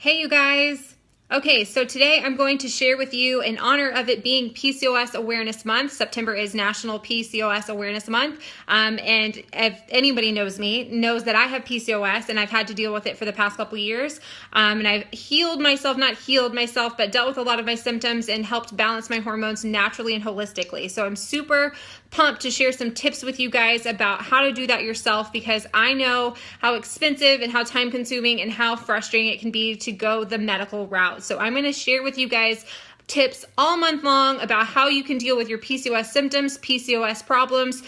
Hey you guys! Okay, so today I'm going to share with you, in honor of it being PCOS Awareness Month. September is National PCOS Awareness Month, and if anybody knows me, knows that I have PCOS and I've had to deal with it for the past couple years, and I've not healed myself, but dealt with a lot of my symptoms and helped balance my hormones naturally and holistically. So I'm super pumped to share some tips with you guys about how to do that yourself, because I know how expensive and how time consuming and how frustrating it can be to go the medical route. So I'm going to share with you guys tips all month long about how you can deal with your PCOS symptoms, PCOS problems,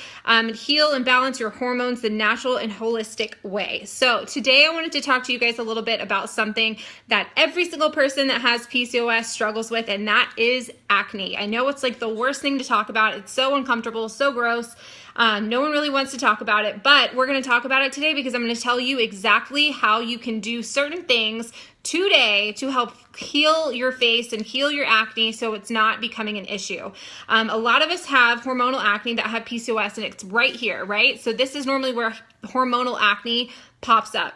heal and balance your hormones the natural and holistic way. So today I wanted to talk to you guys a little bit about something that every single person that has PCOS struggles with, and that is acne. I know it's like the worst thing to talk about. It's so uncomfortable, so gross. No one really wants to talk about it, but we're going to talk about it today because I'm going to tell you exactly how you can do certain things today to help heal your face and heal your acne so it's not becoming an issue. A lot of us have hormonal acne that have PCOS, and it's right here, right? So this is normally where hormonal acne pops up.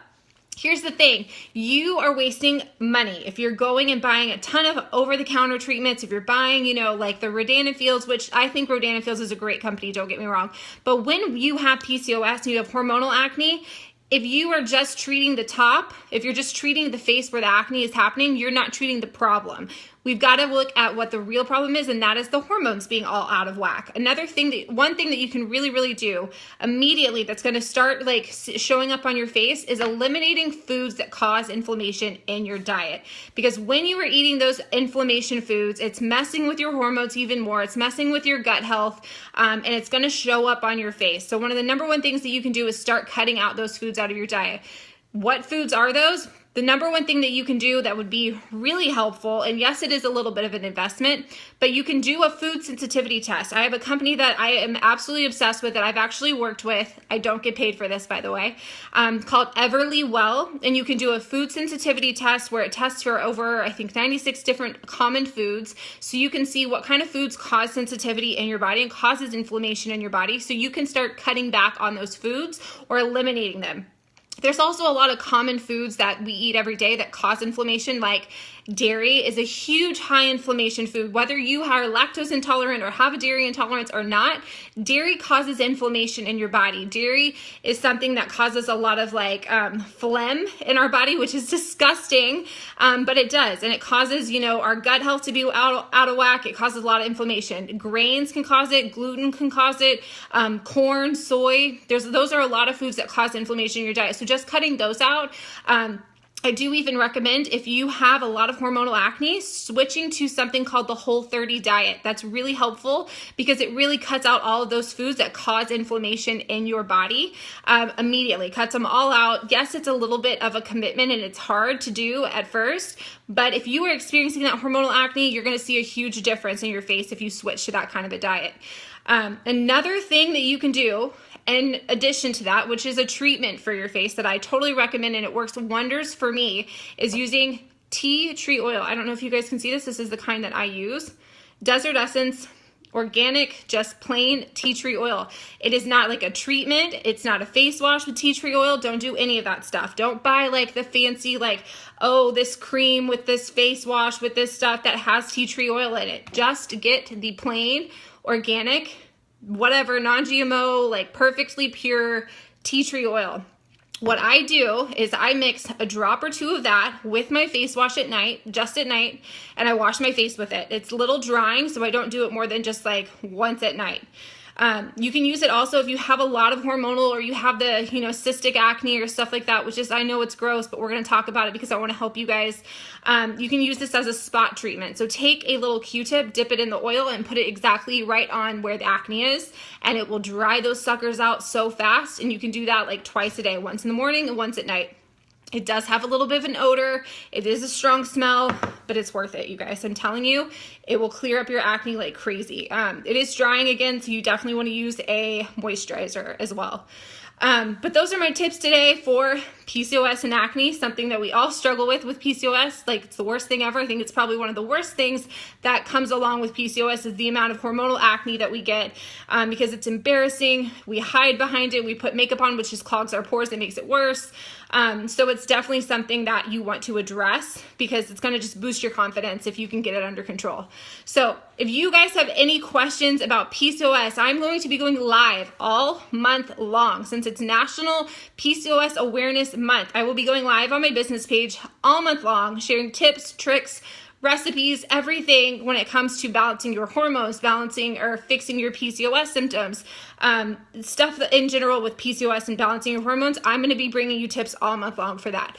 Here's the thing, you are wasting money if you're going and buying a ton of over-the-counter treatments, if you're buying, like the Rodan-Fields, which I think Rodan-Fields is a great company, don't get me wrong. But when you have PCOS and you have hormonal acne, if you are just treating the top, if you're just treating the face where the acne is happening, you're not treating the problem. We've got to look at what the real problem is, and that is the hormones being all out of whack. One thing that you can really do immediately that's going to start showing up on your face is eliminating foods that cause inflammation in your diet. Because when you are eating those inflammation foods, it's messing with your hormones even more. It's messing with your gut health, and it's going to show up on your face. So one of the number one things that you can do is start cutting out those foods out of your diet. What foods are those? The number one thing that you can do that would be really helpful, and yes, it is a little bit of an investment, but you can do a food sensitivity test. I have a company that I am absolutely obsessed with that I've actually worked with. I don't get paid for this, by the way, called Everly Well, and you can do a food sensitivity test where it tests for over, I think, 96 different common foods, so you can see what kind of foods cause sensitivity in your body and causes inflammation in your body, so you can start cutting back on those foods or eliminating them. There's also a lot of common foods that we eat every day that cause inflammation, like dairy is a huge high inflammation food. Whether you are lactose intolerant or have a dairy intolerance or not, dairy causes inflammation in your body. Dairy is something that causes a lot of phlegm in our body, which is disgusting, but it does. And it causes, our gut health to be out of whack. It causes a lot of inflammation. Grains can cause it. Gluten can cause it. Corn, soy, those are a lot of foods that cause inflammation in your diet. So just cutting those out. I do even recommend, if you have a lot of hormonal acne, switching to something called the Whole30 diet. That's really helpful because it really cuts out all of those foods that cause inflammation in your body immediately. Cuts them all out. Yes, it's a little bit of a commitment and it's hard to do at first, but if you are experiencing that hormonal acne, you're going to see a huge difference in your face if you switch to that kind of a diet. Another thing that you can do in addition to that, which is a treatment for your face that I totally recommend and it works wonders for me, is using tea tree oil. I don't know if you guys can see this. This is the kind that I use. Desert Essence, organic, just plain tea tree oil. It is not like a treatment. It's not a face wash with tea tree oil. Don't do any of that stuff. Don't buy the fancy this cream with this face wash with this stuff that has tea tree oil in it. Just get the plain, organic, whatever, non-GMO, perfectly pure tea tree oil. What I do is I mix a drop or two of that with my face wash at night, just at night, and I wash my face with it. It's a little drying, so I don't do it more than just once at night. You can use it also if you have a lot of hormonal or you have the, cystic acne or stuff like that, which is, I know it's gross, but we're going to talk about it because I want to help you guys. You can use this as a spot treatment. So take a little Q-tip, dip it in the oil and put it exactly right on where the acne is, and it will dry those suckers out so fast. And you can do that twice a day, once in the morning and once at night. It does have a little bit of an odor. It is a strong smell, but it's worth it, you guys. I'm telling you, it will clear up your acne like crazy. It is drying again, so you definitely want to use a moisturizer as well. But those are my tips today for PCOS and acne, something that we all struggle with PCOS. Like, it's the worst thing ever. I think it's probably one of the worst things that comes along with PCOS is the amount of hormonal acne that we get, because it's embarrassing. We hide behind it. We put makeup on, which just clogs our pores and makes it worse. So it's definitely something that you want to address because it's going to just boost your confidence if you can get it under control. So if you guys have any questions about PCOS, I'm going to be going live all month long since it's National PCOS Awareness Month. I will be going live on my business page all month long, sharing tips, tricks, recipes, everything when it comes to balancing your hormones, balancing or fixing your PCOS symptoms, stuff in general with PCOS and balancing your hormones. I'm going to be bringing you tips all month long for that.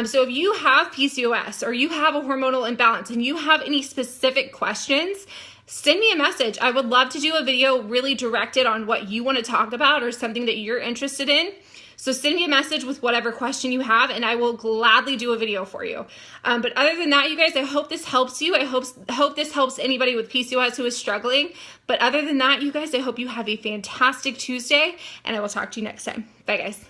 So if you have PCOS or you have a hormonal imbalance and you have any specific questions, send me a message. I would love to do a video really directed on what you want to talk about or something that you're interested in. So send me a message with whatever question you have and I will gladly do a video for you. But other than that, you guys, I hope this helps you. I hope this helps anybody with PCOS who is struggling. But other than that, you guys, I hope you have a fantastic Tuesday and I will talk to you next time. Bye, guys.